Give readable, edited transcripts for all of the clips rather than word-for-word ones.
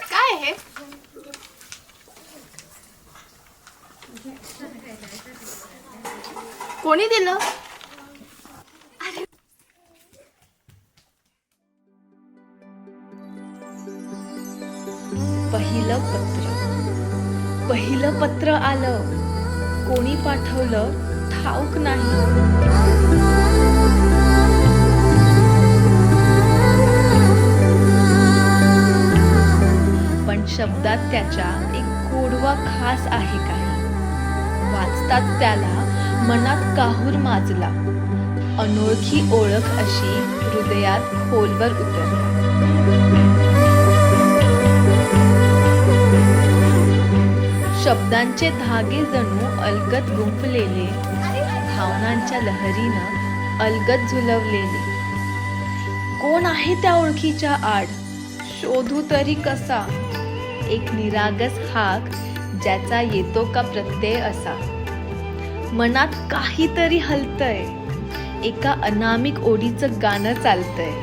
काय आहे? कोणी दिलं? पहिलं पत्र आलं, कोणी पाठवलं ठाऊक नाही. पण शब्दात त्याच्या एक गोडवा खास आहे काही. वाचताच त्याला मनात काहूर माजला, अनोळखी ओळख अशी हृदयात खोलवर उतरली. शब्दांचे धागे जणू अलगद गुंफलेले, भावनांच्या लहरीनं अलगद झुलवलेले. कोण आहे त्या ओळखीच्या आड, शोधू तरी कसा? एक निरागस हाक ज्याचा येतो का प्रत्यय असा. मनात काहीतरी हलतंय, एका अनामिक ओढीचं गाणं चालतंय.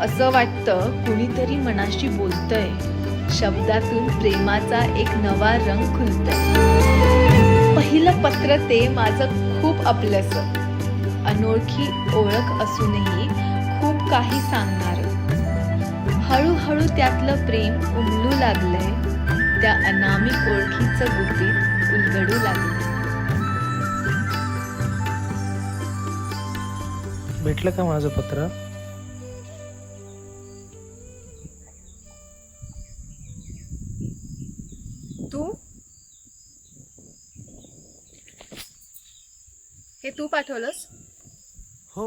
असं वाटतं कुणीतरी मनाशी बोलतंय. शब्दातून प्रेमाचा एक नवा रंग खुलतोय. पहिलं पत्र ते माझं खूप आपलंसं, अनोळखी ओळख असूनही खूप काही सांगणार. हळूहळू त्यातलं प्रेम उमलू लागलंय, त्या अनामिक ओळखीचं गुपित उलगडू लागलंय. भेटलं का माझं पत्र? तू हे तू पाठवलंस? हो.